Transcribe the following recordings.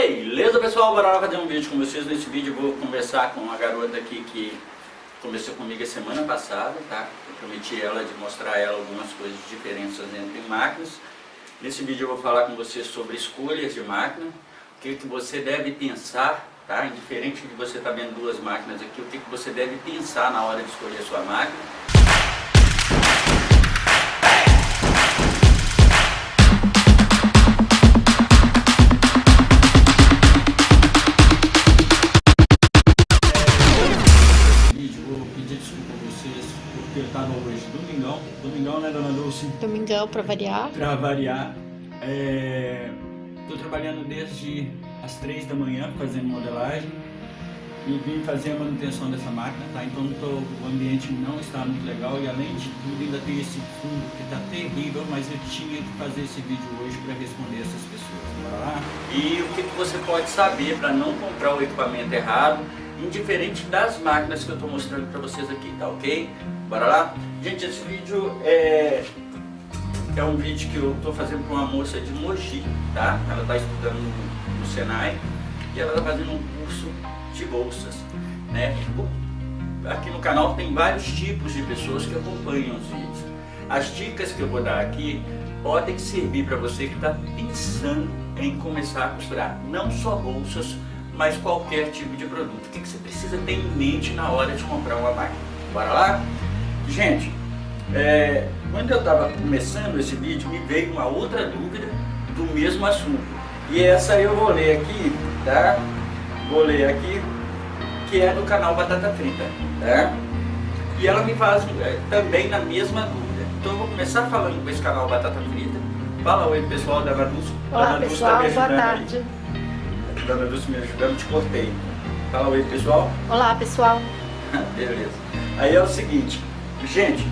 Beleza, pessoal? Bora lá fazer um vídeo com vocês. Nesse vídeo eu vou conversar com uma garota aqui que conversou comigo a semana passada, tá? Eu prometi ela de mostrar a ela algumas coisas diferentes entre máquinas. Nesse vídeo eu vou falar com vocês sobre escolhas de máquina, o que você deve pensar, tá? Indiferente de você estar vendo duas máquinas aqui, o que você deve pensar na hora de escolher a sua máquina. Porque eu estava hoje domingão, né, dona Dulce? Domingão, para variar. Para variar. Estou trabalhando desde as 3 da manhã fazendo modelagem e vim fazer a manutenção dessa máquina, tá? Então o ambiente não está muito legal e além de tudo ainda tem esse fundo que está terrível, mas eu tinha que fazer esse vídeo hoje para responder essas pessoas. Bora lá? E o que você pode saber para não comprar o equipamento errado, indiferente das máquinas que eu estou mostrando para vocês aqui, tá ok? Bora lá? Gente, esse vídeo é um vídeo que eu estou fazendo para uma moça de Mogi, tá? Ela está estudando no Senai e ela está fazendo um curso de bolsas, né? Aqui no canal tem vários tipos de pessoas que acompanham os vídeos. As dicas que eu vou dar aqui podem servir para você que está pensando em começar a costurar, não só bolsas, mas qualquer tipo de produto. O que você precisa ter em mente na hora de comprar uma máquina? Bora lá? Gente, quando eu estava começando esse vídeo, me veio uma outra dúvida do mesmo assunto. E essa eu vou ler aqui, tá? Vou ler aqui, que é do canal Batata Frita, tá? E ela me faz também na mesma dúvida. Então eu vou começar falando com esse canal Batata Frita. Fala oi pessoal da Dona Dulce. Olá pessoal, boa tarde. Aí. Dona Dulce me ajudando, te cortei. Fala oi pessoal. Olá pessoal. Beleza. Aí é o seguinte, gente,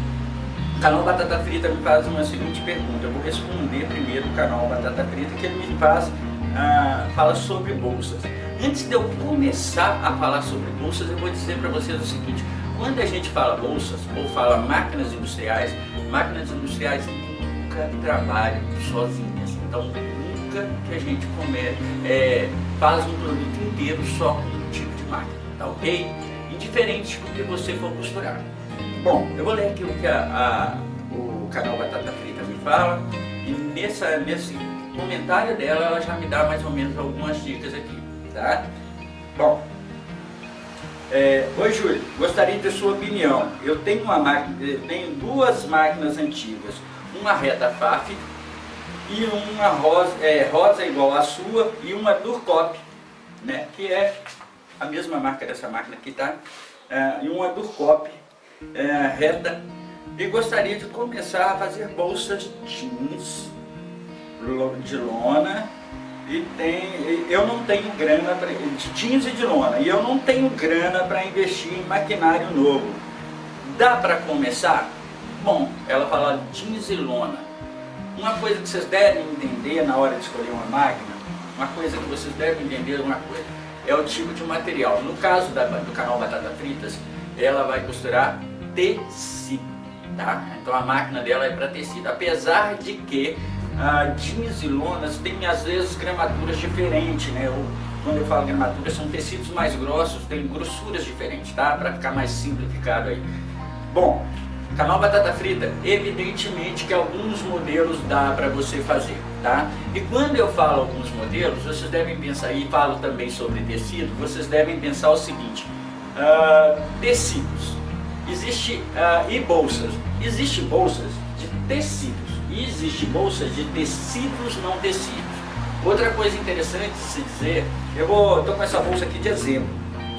o canal Batata Frita me faz uma seguinte pergunta. Eu vou responder primeiro o canal Batata Frita, que ele me fala sobre bolsas. Antes de eu começar a falar sobre bolsas, eu vou dizer para vocês o seguinte: quando a gente fala bolsas ou fala máquinas industriais nunca trabalham sozinhas. Então nunca que a gente faz um produto inteiro só com um tipo de máquina, tá ok? Indiferente do que você for costurar. Bom, eu vou ler aqui o que o canal Batata Frita me fala e nesse comentário dela ela já me dá mais ou menos algumas dicas aqui, tá? Bom, oi Júlio, gostaria de ter sua opinião. Eu tenho tenho duas máquinas antigas, uma reta FAF e uma rosa igual à sua e uma Durcop, né? Que é a mesma marca dessa máquina aqui, tá? E uma Durcop reta, e gostaria de começar a fazer bolsas jeans de lona eu não tenho grana de jeans e de lona e eu não tenho grana para investir em maquinário novo. Dá para começar? Bom, ela fala jeans e lona. Uma coisa que vocês devem entender na hora de escolher uma máquina, é o tipo de material. No caso do canal Batata Fritas, ela vai costurar tecido, tá? Então a máquina dela é para tecido, apesar de que jeans e lonas tem às vezes gramaturas diferentes, né? Quando eu falo gramatura, são tecidos mais grossos, tem grossuras diferentes, tá? Para ficar mais simplificado aí. Bom, canal Batata Frita, evidentemente que alguns modelos dá para você fazer, tá? E quando eu falo alguns modelos, vocês devem pensar, e falo também sobre tecido, vocês devem pensar o seguinte: tecidos, e bolsas. Existe bolsas de tecidos e existe bolsas de tecidos não tecidos. Outra coisa interessante de se dizer, eu tô com essa bolsa aqui de exemplo,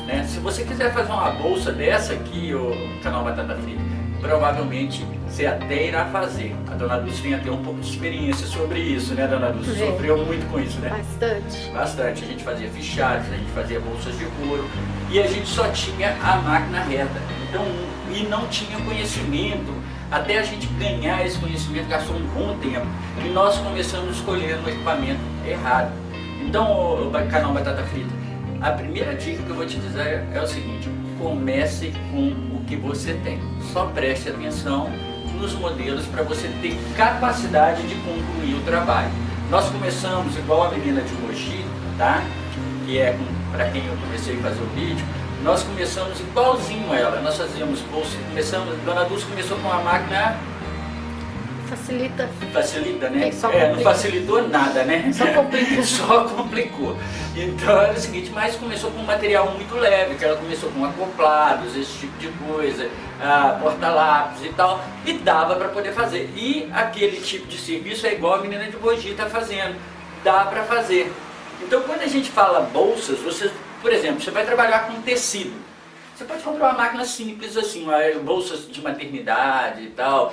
né? Se você quiser fazer uma bolsa dessa aqui, o canal Batata Frita, provavelmente você até irá fazer. A Dona Dulce tem até um pouco de experiência sobre isso, né, Dona Dulce? Sofreu muito com isso, né? Bastante. Bastante. A gente fazia fichados, a gente fazia bolsas de couro e a gente só tinha a máquina reta. Então, e não tinha conhecimento. Até a gente ganhar esse conhecimento gastou um bom tempo e nós começamos escolhendo o equipamento errado. Então, o canal Batata Frita, a primeira dica que eu vou te dizer é o seguinte: comece com o que você tem. Só preste atenção nos modelos para você ter capacidade de concluir o trabalho. Nós começamos igual a menina de Mogi, tá? que é para quem eu comecei a fazer o vídeo, nós começamos igualzinho a ela. Nós fazíamos bolsa, Dona Dulce começou com uma máquina... Facilita. Facilita, né? Não facilitou nada, né? Só complica. Só complicou. Então era o seguinte, mas começou com um material muito leve, que ela começou com acoplados, esse tipo de coisa, porta-lápis e tal, e dava para poder fazer. E aquele tipo de serviço é igual a menina de Mogi está fazendo, dá para fazer. Então quando a gente fala bolsas, você, por exemplo, você vai trabalhar com tecido. Você pode comprar uma máquina simples assim, bolsas de maternidade e tal,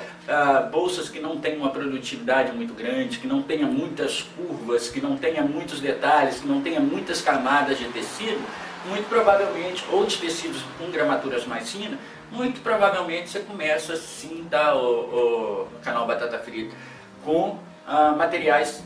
bolsas que não tenham uma produtividade muito grande, que não tenha muitas curvas, que não tenha muitos detalhes, que não tenha muitas camadas de tecido, muito provavelmente, ou de tecidos com gramaturas mais finas, muito provavelmente você começa assim, tá, o canal Batata Frita, com materiais,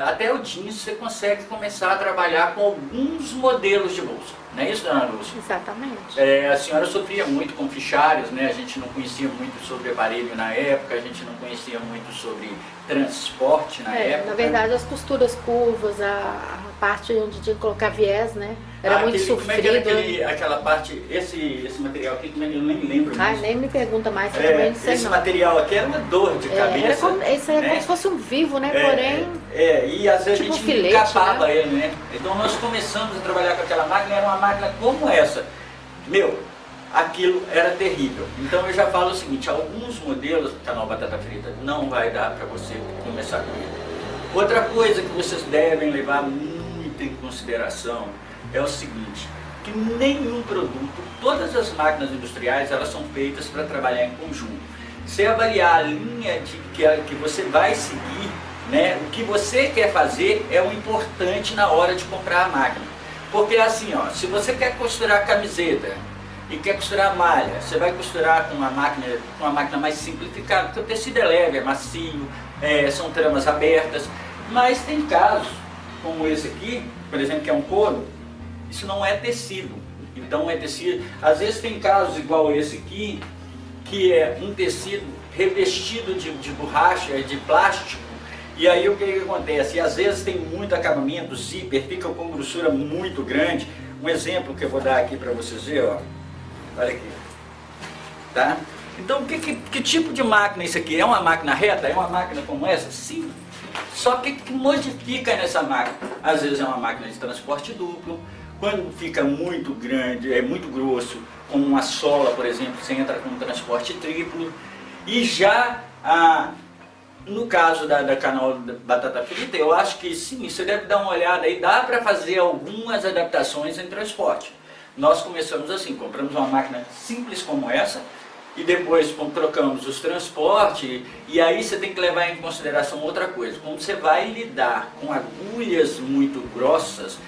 até o jeans você consegue começar a trabalhar com alguns modelos de bolsa. Não é isso, Dona Lúcia? Exatamente. A senhora sofria muito com fichários, né? A gente não conhecia muito sobre aparelho na época, a gente não conhecia muito sobre transporte na época. Na verdade, as costuras curvas, a parte onde tinha que colocar viés, né? Era muito sofrido. Como é que era aquela parte, esse material aqui, eu nem lembro mesmo. Nem me pergunta mais, eu também não sei esse não. material aqui era uma dor de cabeça. Isso é como se fosse um vivo, né? Porém... e às vezes tipo a gente filete, encapava né? ele, né? Então nós começamos a trabalhar com aquela máquina, era uma máquina como essa. Aquilo era terrível. Então eu já falo o seguinte, alguns modelos do canal Batata Frita não vai dar para você começar com ele. Outra coisa que vocês devem levar muito em consideração é o seguinte, que nenhum produto, todas as máquinas industriais, elas são feitas para trabalhar em conjunto. Você avaliar a linha que você vai seguir, né, o que você quer fazer é o importante na hora de comprar a máquina. Porque assim, se você quer costurar camiseta e quer costurar malha, você vai costurar com uma máquina mais simplificada, porque o tecido é leve, é macio, são tramas abertas, mas tem casos, como esse aqui, por exemplo, que é um couro, isso não é tecido, então é tecido, às vezes tem casos igual esse aqui, que é um tecido revestido de borracha, de plástico, e aí o que acontece? E às vezes tem muito acabamento, zíper, fica com grossura muito grande. Um exemplo que eu vou dar aqui para vocês verem, olha aqui, tá? Então que tipo de máquina é isso aqui? É uma máquina reta? É uma máquina como essa? Sim. Só que modifica nessa máquina? Às vezes é uma máquina de transporte duplo, quando fica muito grande, é muito grosso, com uma sola, por exemplo, você entra com um transporte triplo. E já no caso da canal Batata Frita, eu acho que sim, você deve dar uma olhada aí, dá para fazer algumas adaptações em transporte. Nós começamos assim, compramos uma máquina simples como essa, e depois trocamos os transportes, e aí você tem que levar em consideração outra coisa. Quando você vai lidar com agulhas muito grossas,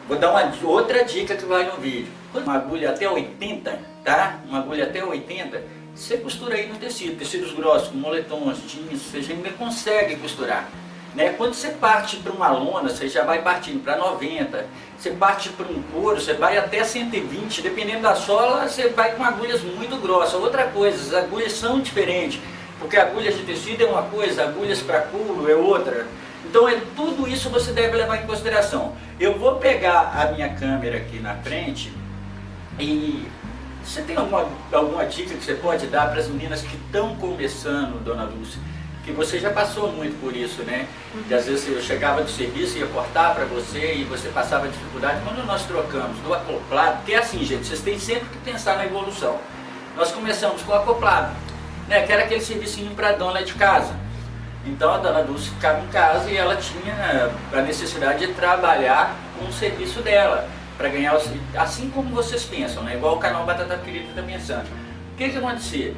vou dar outra dica que vai no vídeo. Uma agulha até 80, tá? Uma agulha até 80, você costura aí no tecido. Tecidos grossos, com moletons, jeans, você já ainda consegue costurar. Né? Quando você parte para uma lona, você já vai partindo para 90, você parte para um couro, você vai até 120, dependendo da sola, você vai com agulhas muito grossas. Outra coisa, as agulhas são diferentes, porque agulhas de tecido é uma coisa, agulhas para couro é outra. Então tudo isso você deve levar em consideração. Eu vou pegar a minha câmera aqui na frente e você tem alguma dica que você pode dar para as meninas que estão começando, Dona Lúcia? Que você já passou muito por isso, né? Que às vezes eu chegava do serviço, ia cortar para você e você passava dificuldade. Quando nós trocamos do acoplado, porque é assim, gente, vocês têm sempre que pensar na evolução. Nós começamos com o acoplado, né? Que era aquele servicinho para a dona de casa. Então a Dona Dulce ficava em casa e ela tinha a necessidade de trabalhar com o serviço dela, para ganhar, assim como vocês pensam, né? Igual o canal Batata Frita está pensando. O que acontecia?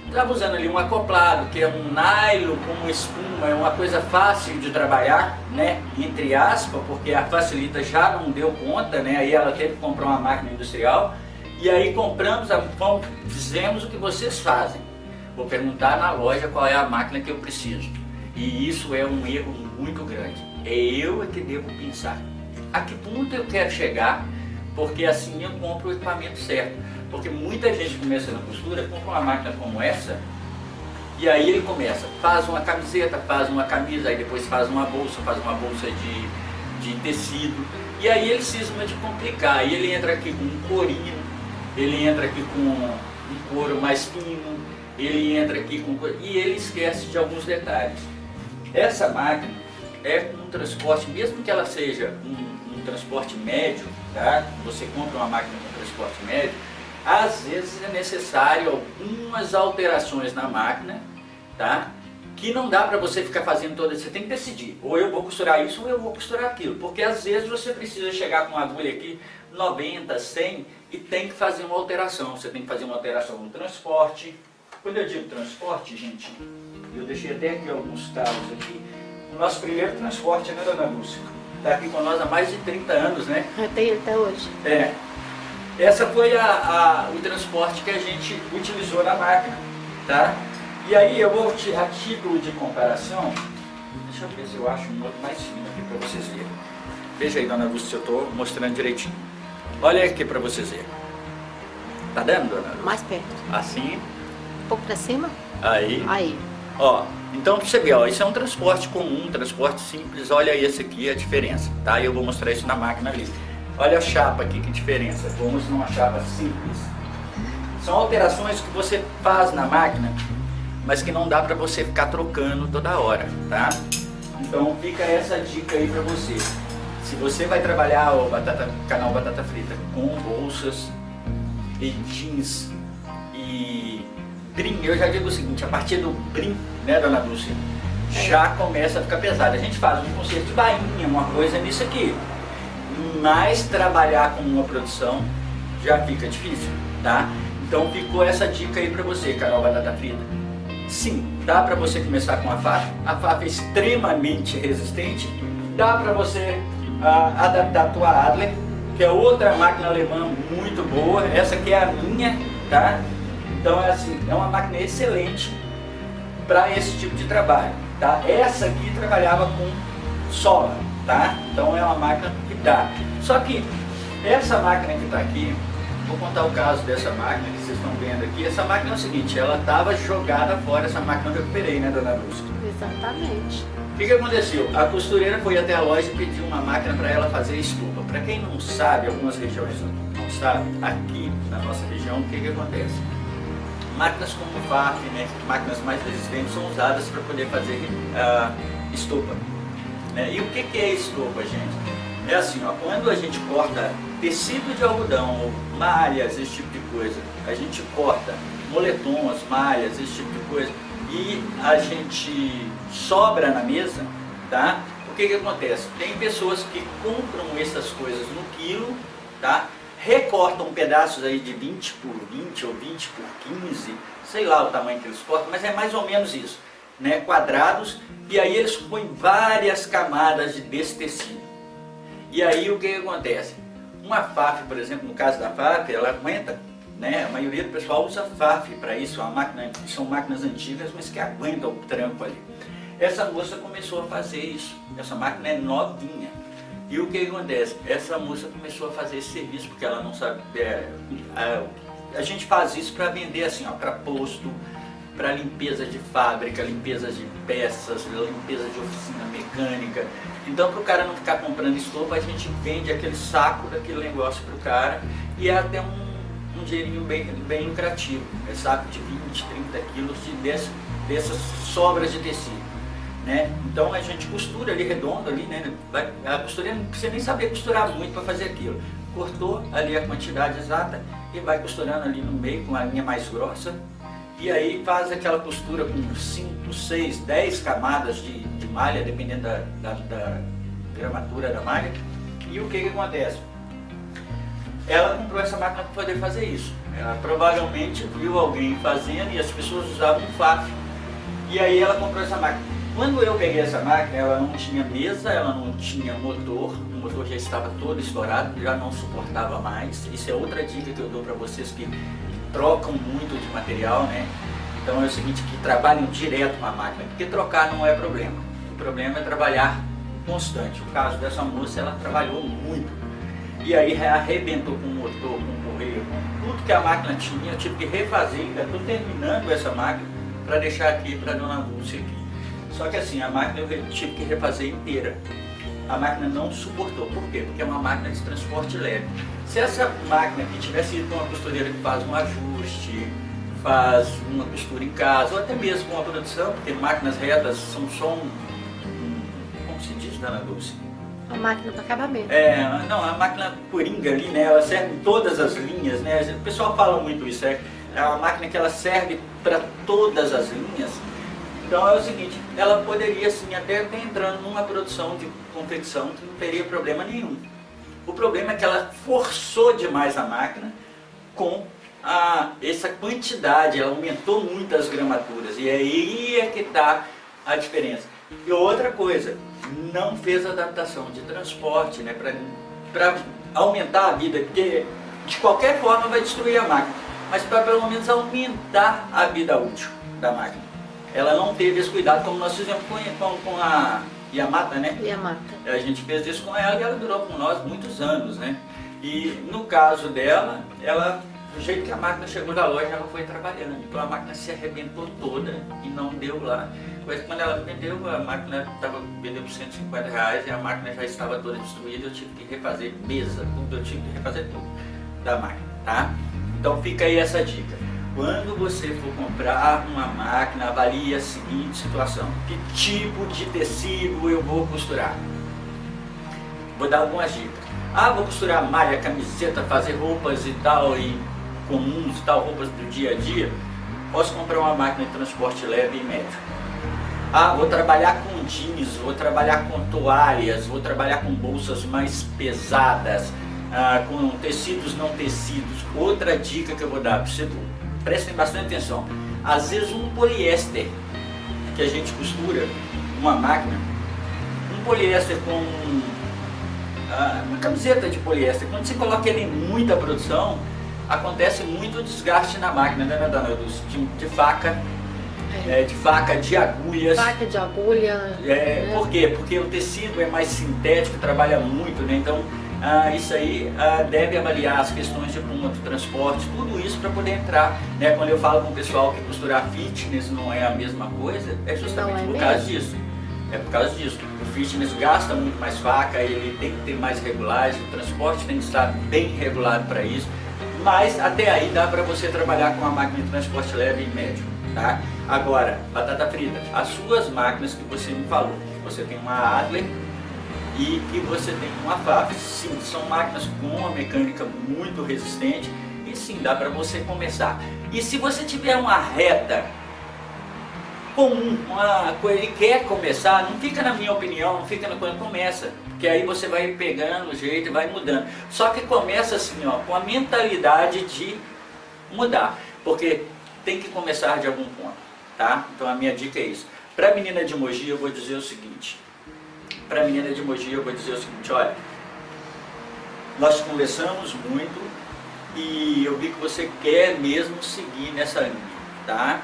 Estava usando ali um acoplado, que é um nylon com espuma, é uma coisa fácil de trabalhar, né? Entre aspas, porque a Facilita já não deu conta, né? Aí ela teve que comprar uma máquina industrial, e aí fizemos o que vocês fazem. Vou perguntar na loja qual é a máquina que eu preciso. E isso é um erro muito grande. É eu que devo pensar. A que ponto eu quero chegar, porque assim eu compro o equipamento certo. Porque muita gente começa na costura, compra uma máquina como essa, e aí ele começa, faz uma camiseta, faz uma camisa, aí depois faz uma bolsa de tecido. E aí ele cisma de complicar, e ele entra aqui com um corino, ele entra aqui com um couro mais fino, ele entra aqui com... e ele esquece de alguns detalhes. Essa máquina é um transporte, mesmo que ela seja um transporte médio, tá? Você compra uma máquina com transporte médio, às vezes é necessário algumas alterações na máquina, tá? Que não dá para você ficar fazendo toda, você tem que decidir, ou eu vou costurar isso ou eu vou costurar aquilo, porque às vezes você precisa chegar com uma agulha aqui 90, 100 e tem que fazer uma alteração. Você tem que fazer uma alteração no transporte. Quando eu digo transporte, gente, eu deixei até aqui alguns casos aqui. O nosso primeiro transporte, né, dona Lúcia? Está aqui com nós há mais de 30 anos, né? Eu tenho até hoje. É. Essa foi o transporte que a gente utilizou na máquina, tá? E aí eu vou tirar título de comparação. Deixa eu ver se eu acho um outro mais fino aqui para vocês verem. Veja aí, dona Lúcia, se eu estou mostrando direitinho. Olha aqui para vocês verem. Tá dando, dona Lúcia? Mais perto. Assim. Um pouco para cima? Aí. Aí. Ó, então você vê, ó, isso é um transporte comum, um transporte simples. Olha esse aqui a diferença, tá? E eu vou mostrar isso na máquina ali. Olha a chapa aqui, que diferença. Vamos numa chapa simples. São alterações que você faz na máquina, mas que não dá para você ficar trocando toda hora, tá? Então fica essa dica aí para você. Se você vai trabalhar o canal Batata Frita com bolsas e jeans e brim, eu já digo o seguinte, a partir do brim, né, dona Dulce, já começa a ficar pesado. A gente faz um conceito de bainha, uma coisa nisso aqui, mas trabalhar com uma produção já fica difícil, tá? Então ficou essa dica aí para você, canal Batata Frita. Sim, dá para você começar com a FAF é extremamente resistente, dá para você adaptar a tua Adler, que é outra máquina alemã muito boa, essa aqui é a minha, tá? Então é assim, é uma máquina excelente para esse tipo de trabalho, tá? Essa aqui trabalhava com sola, tá? Então é uma máquina que dá. Só que essa máquina que está aqui, vou contar o caso dessa máquina que vocês estão vendo aqui. Essa máquina é o seguinte, ela estava jogada fora, essa máquina eu recuperei, né, dona Lúcia? Exatamente. O que aconteceu? A costureira foi até a loja e pediu uma máquina para ela fazer estufa. Para quem não sabe, algumas regiões não sabem, aqui na nossa região, o que acontece? Máquinas como FAF, né, máquinas mais resistentes, são usadas para poder fazer estufa. Né? E o que é estufa, gente? É assim, ó, quando a gente corta tecido de algodão, ou malhas, esse tipo de coisa, a gente corta moletons, malhas, esse tipo de coisa, e a gente sobra na mesa, tá? O que acontece? Tem pessoas que compram essas coisas no quilo, tá? Recortam pedaços aí de 20 por 20 ou 20 por 15, sei lá o tamanho que eles cortam, mas é mais ou menos isso, né? Quadrados, e aí eles põem várias camadas desse tecido. E aí o que acontece? Uma FAF, por exemplo, no caso da FAF, ela aguenta, né? A maioria do pessoal usa FAF para isso, são máquinas antigas, mas que aguentam o tranco ali. Essa moça começou a fazer isso, essa máquina é novinha. E o que acontece? Essa moça começou a fazer esse serviço, porque ela não sabe... a gente faz isso para vender assim, ó, para posto, para limpeza de fábrica, limpeza de peças, limpeza de oficina mecânica. Então, para o cara não ficar comprando estopa, a gente vende aquele saco daquele negócio para o cara e é até um dinheirinho bem lucrativo. É saco de 20, 30 quilos dessas sobras de tecido. Né? Então a gente costura ali redondo, ali, né? A costureira não precisa nem saber costurar muito para fazer aquilo. Cortou ali a quantidade exata e vai costurando ali no meio com a linha mais grossa. E aí faz aquela costura com 5, 6, 10 camadas de malha, dependendo da gramatura da malha. E o que acontece? Ela comprou essa máquina para poder fazer isso. Ela provavelmente viu alguém fazendo e as pessoas usavam um FAF. E aí ela comprou essa máquina. Quando eu peguei essa máquina, ela não tinha mesa, ela não tinha motor, o motor já estava todo estourado, já não suportava mais. Isso é outra dica que eu dou para vocês que trocam muito de material, né? Então é o seguinte, que trabalhem direto com a máquina, porque trocar não é problema. O problema é trabalhar constante. O caso dessa moça, ela trabalhou muito. E aí arrebentou com o motor, com o correio, com tudo que a máquina tinha. Eu tive que refazer, ainda estou terminando essa máquina para deixar aqui para a dona Lúcia aqui. Só que assim, a máquina eu tive que refazer inteira. a máquina não suportou. Por quê? Porque é uma máquina de transporte leve. Se essa máquina aqui tivesse ido com uma costureira que faz um ajuste, faz uma costura em casa, ou até mesmo uma produção, porque máquinas retas são só como se diz, Dona Dulce? Uma máquina para acabamento. Não, a máquina coringa ali, né, ela serve em todas as linhas, né, o pessoal fala muito isso, é uma máquina que ela serve para todas as linhas. Então é o seguinte, ela poderia sim até estar entrando numa produção de confecção que não teria problema nenhum. O problema é que ela forçou demais a máquina com essa quantidade, ela aumentou muito as gramaturas, e aí é que está a diferença. E outra coisa, não fez adaptação de transporte, né, para aumentar a vida, porque de qualquer forma vai destruir a máquina, mas para pelo menos aumentar a vida útil da máquina. Ela não teve esse cuidado como nós fizemos com a Yamata, né? Yamata. A gente fez isso com ela e ela durou com nós muitos anos, né? E no caso dela, do jeito que a máquina chegou da loja, ela foi trabalhando. Então a máquina se arrebentou toda e não deu lá. Mas quando ela vendeu, a máquina vendeu por R$150 e a máquina já estava toda destruída. Eu tive que refazer mesa, tudo, eu tive que refazer tudo da máquina, tá? Então fica aí essa dica. Quando você for comprar uma máquina, avalie a seguinte situação: que tipo de tecido eu vou costurar? Vou dar algumas dicas. Vou costurar malha, camiseta, fazer roupas e tal, e comuns e tal, roupas do dia a dia. Posso comprar uma máquina de transporte leve e médio. Vou trabalhar com jeans, vou trabalhar com toalhas, vou trabalhar com bolsas mais pesadas, com tecidos não tecidos. Outra dica que eu vou dar para você, prestem bastante atenção. Às vezes um poliéster que a gente costura, uma máquina, um poliéster com uma camiseta de poliéster, quando você coloca ele em muita produção, acontece muito desgaste na máquina, né, Dona Dulce? De faca, de faca, de agulhas. Faca de agulha. Né? Por quê? Porque o tecido é mais sintético, trabalha muito, né? Então isso aí deve avaliar as questões de ponto, transporte, tudo isso para poder entrar, né? Quando eu falo com o pessoal que costurar fitness não é a mesma coisa, é justamente por causa disso. É por causa disso. O fitness gasta muito mais faca, ele tem que ter mais regulagem, o transporte tem que estar bem regulado para isso. Mas até aí dá para você trabalhar com a máquina de transporte leve e médio, tá? Agora, batata frita, as suas máquinas que você me falou, você tem uma Adler e que você tem uma FAF, sim, são máquinas com uma mecânica muito resistente e sim, dá para você começar. E se você tiver uma reta comum, uma coisa e quer começar, não fica na minha opinião, não fica quando começa, porque aí você vai pegando o jeito e vai mudando. Só que começa assim, com a mentalidade de mudar, porque tem que começar de algum ponto, tá? Então a minha dica é isso. Para a menina de Mogi eu vou dizer o seguinte, olha, nós conversamos muito e eu vi que você quer mesmo seguir nessa linha, tá?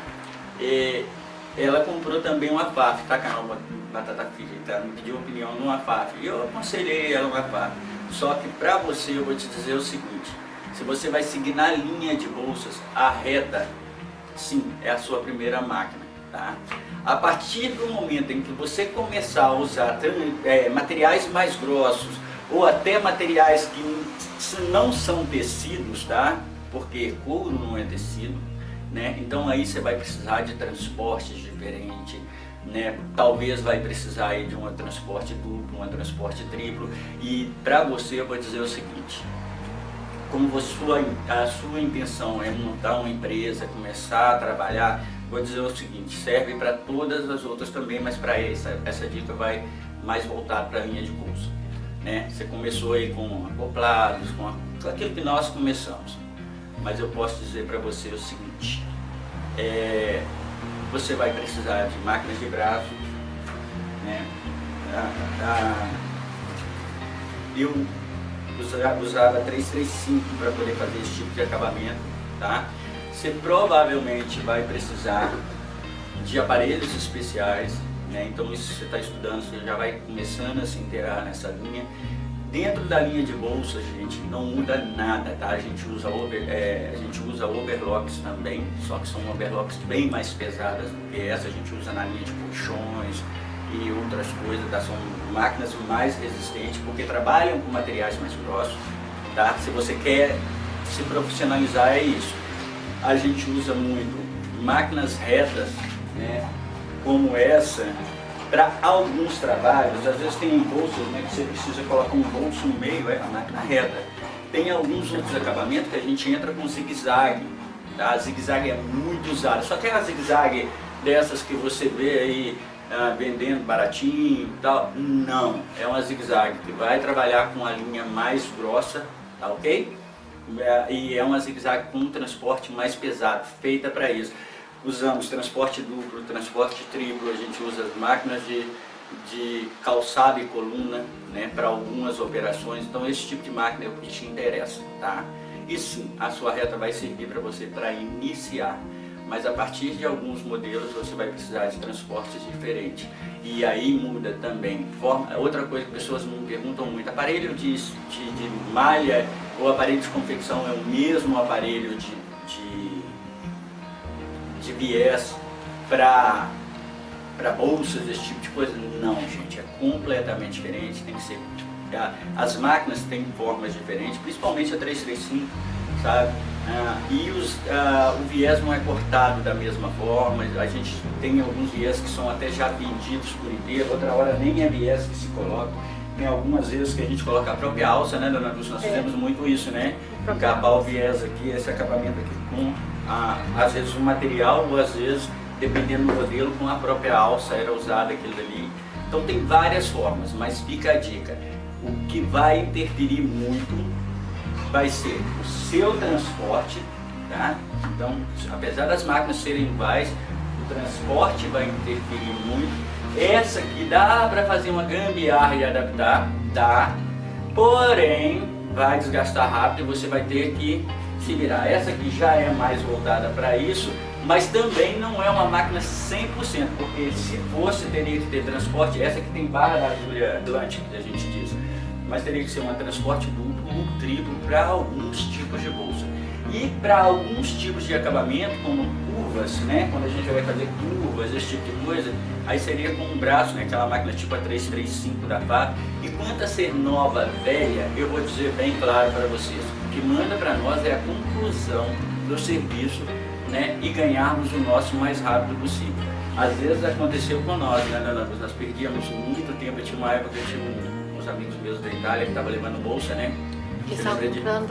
Ela comprou também uma FAF, tá, canal Batata Frita, me pediu opinião numa FAF, e eu aconselhei ela uma FAF. Só que para você eu vou te dizer o seguinte, se você vai seguir na linha de bolsas, a reta, sim, é a sua primeira máquina, tá? A partir do momento em que você começar a usar materiais mais grossos, ou até materiais que não são tecidos, tá? Porque couro não é tecido, né? Então aí você vai precisar de transportes diferentes, né? Talvez vai precisar aí de um transporte duplo, um transporte triplo. E para você eu vou dizer o seguinte, como a sua intenção é montar uma empresa, começar a trabalhar, vou dizer o seguinte, serve para todas as outras também, mas para essa dica vai mais voltada para a linha de bolsa, né? Você começou aí com acoplados, com aquilo que nós começamos. Mas eu posso dizer para você o seguinte, você vai precisar de máquinas de braço, né? Eu usava 335 para poder fazer esse tipo de acabamento, tá? Você provavelmente vai precisar de aparelhos especiais, né? Então isso você está estudando, você já vai começando a se inteirar nessa linha. Dentro da linha de bolsa, gente, não muda nada, tá? A gente usa overlocks também, só que são overlocks bem mais pesadas do que essa. A gente usa na linha de colchões, e outras coisas, tá? São máquinas mais resistentes porque trabalham com materiais mais grossos, tá? Se você quer se profissionalizar, é isso. A gente usa muito máquinas retas, né, como essa, para alguns trabalhos. Às vezes tem bolsas, né, que você precisa colocar um bolso no meio, é a máquina reta. Tem alguns outros acabamentos que a gente entra com zigue-zague, tá? A zigue-zague é muito usada, só que é a zigue-zague dessas que você vê aí vendendo baratinho e tal, não, é uma zigue-zague que vai trabalhar com a linha mais grossa, tá ok? E é uma zigue-zague com um transporte mais pesado, feita para isso. Usamos transporte duplo, transporte triplo, a gente usa as máquinas de calçado e coluna, né, para algumas operações. Então esse tipo de máquina é o que te interessa, tá? E sim, a sua reta vai servir para você para iniciar, mas a partir de alguns modelos você vai precisar de transportes diferentes. E aí muda também. Outra coisa que pessoas me perguntam muito, aparelho de malha ou aparelho de confecção é o mesmo aparelho de viés para bolsas, esse tipo de coisa? Não, gente, é completamente diferente, tem que ser... As máquinas têm formas diferentes, principalmente a 335, sabe? E o viés não é cortado da mesma forma, a gente tem alguns viés que são até já vendidos por inteiro, outra hora nem é viés que se coloca. Tem algumas vezes que a gente coloca a própria alça, né, dona Dulce? Nós fizemos muito isso, né? Encapar o viés aqui, esse acabamento aqui com, às vezes, o material, ou às vezes, dependendo do modelo, com a própria alça era usada aquilo ali. Então tem várias formas, mas fica a dica. O que vai interferir muito vai ser o seu transporte, tá? Então, apesar das máquinas serem iguais, o transporte vai interferir muito. Essa aqui dá para fazer uma gambiarra e adaptar, dá, porém vai desgastar rápido e você vai ter que se virar. Essa aqui já é mais voltada para isso, mas também não é uma máquina 100%, porque se fosse teria que ter transporte. Essa aqui tem barra da agulha Atlântica, que a gente diz, mas teria que ser um transporte duplo ou triplo para alguns tipos de bolsa. E para alguns tipos de acabamento, como curvas, né? Quando a gente vai fazer curvas, esse tipo de coisa, aí seria com um braço, né? Aquela máquina tipo a 335 da FAB. E quanto a ser nova, velha, eu vou dizer bem claro para vocês, o que manda para nós é a conclusão do serviço, né? E ganharmos o nosso mais rápido possível. Às vezes aconteceu com nós, né, dona Luz? Nós perdíamos muito tempo. Eu tinha uma época que eu tinha uns amigos meus da Itália que estavam levando bolsa, né? Eles estavam comprando,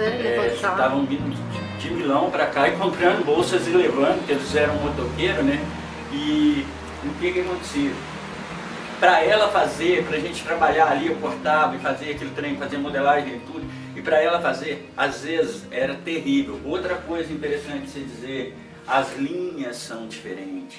estavam vindo de Milão para cá e comprando bolsas e levando, porque eles eram motoqueiros, né? E o que acontecia? Para ela fazer, para a gente trabalhar ali, eu cortava e fazia aquele trem, fazia modelagem e tudo, e para ela fazer, às vezes era terrível. Outra coisa interessante de se dizer, as linhas são diferentes,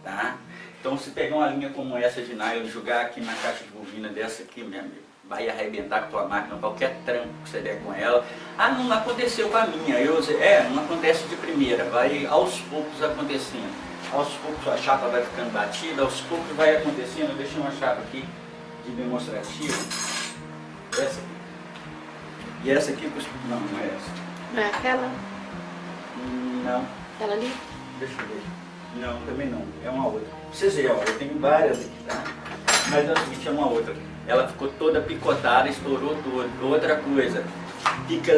tá? Então se pegar uma linha como essa de nylon e jogar aqui na caixa de bobina dessa aqui, meu amigo, vai arrebentar com a tua máquina, qualquer trampo que você der com ela. Ah, não aconteceu com a minha. Não acontece de primeira, vai aos poucos acontecendo. Aos poucos a chapa vai ficando batida, aos poucos vai acontecendo. Eu deixei uma chapa aqui de demonstrativo. Essa aqui. E essa aqui, não é essa. Não é aquela? Não. Aquela ali? Deixa eu ver. Não, também não. É uma outra. Pra vocês verem, ó, eu tenho várias aqui, tá? Mas é o seguinte, é uma outra. Ela ficou toda picotada, estourou toda. Outra coisa,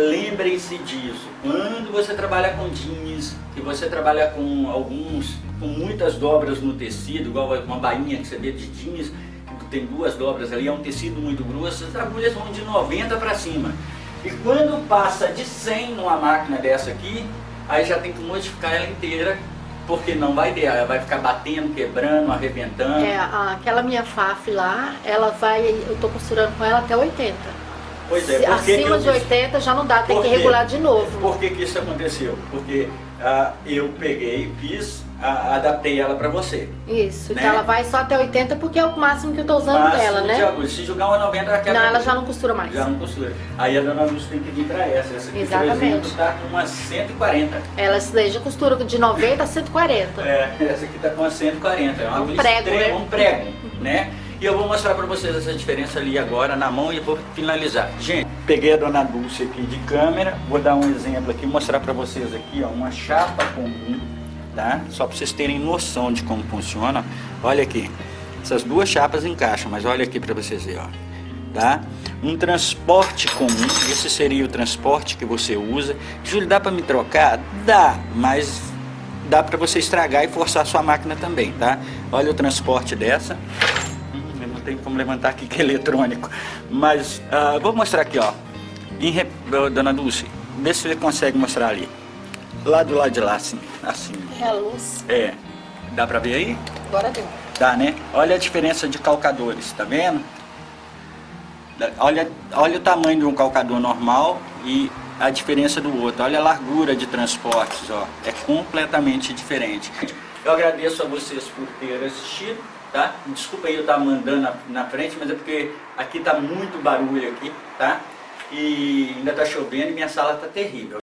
lembrem-se disso. Quando você trabalha com jeans, que você trabalha com muitas dobras no tecido, igual uma bainha que você vê de jeans, que tem duas dobras ali, é um tecido muito grosso, as agulhas vão de 90 para cima. E quando passa de 100 numa máquina dessa aqui, aí já tem que modificar ela inteira, porque não vai dar, ela vai ficar batendo, quebrando, arrebentando. Aquela minha FAF lá, eu tô costurando com ela até 80. Pois é, acima de 80 já não dá, tem que regular de novo. Por que isso aconteceu? Porque eu peguei, adaptei ela para você. Isso, né? Então ela vai só até 80 porque é o máximo que eu tô usando dela, né? Se jogar uma 90, ela quebra. Não, ela já não costura mais. Já não costura. Aí a dona Luz tem que vir para essa. Essa aqui, exatamente, por exemplo, tá com umas 140. Ela já costura de 90 a 140. Essa aqui tá com umas 140. É um prego, né? Um prego, né? E eu vou mostrar para vocês essa diferença ali agora na mão e vou finalizar. Gente, peguei a dona Dulce aqui de câmera, vou dar um exemplo aqui, mostrar para vocês aqui, ó, uma chapa comum, tá? Só para vocês terem noção de como funciona. Olha aqui, Essas duas chapas encaixam, mas olha aqui para vocês verem, ó. Tá? Um transporte comum, esse seria o transporte que você usa. Júlio, dá para me trocar? Dá, mas dá para você estragar e forçar a sua máquina também, tá? Olha o transporte dessa. Eu não tenho como levantar aqui que é eletrônico, mas vou mostrar aqui, ó. Dona Dulce, vê se você consegue mostrar ali. Lá do lado de lá, assim. É a luz. É. Dá pra ver aí? Agora deu. Dá, né? Olha a diferença de calcadores, tá vendo? Olha o tamanho de um calcador normal e a diferença do outro. Olha a largura de transportes, ó. É completamente diferente. Eu agradeço a vocês por terem assistido, tá? Desculpa aí eu estar mandando na frente, mas é porque aqui tá muito barulho aqui, tá? E ainda tá chovendo e minha sala tá terrível.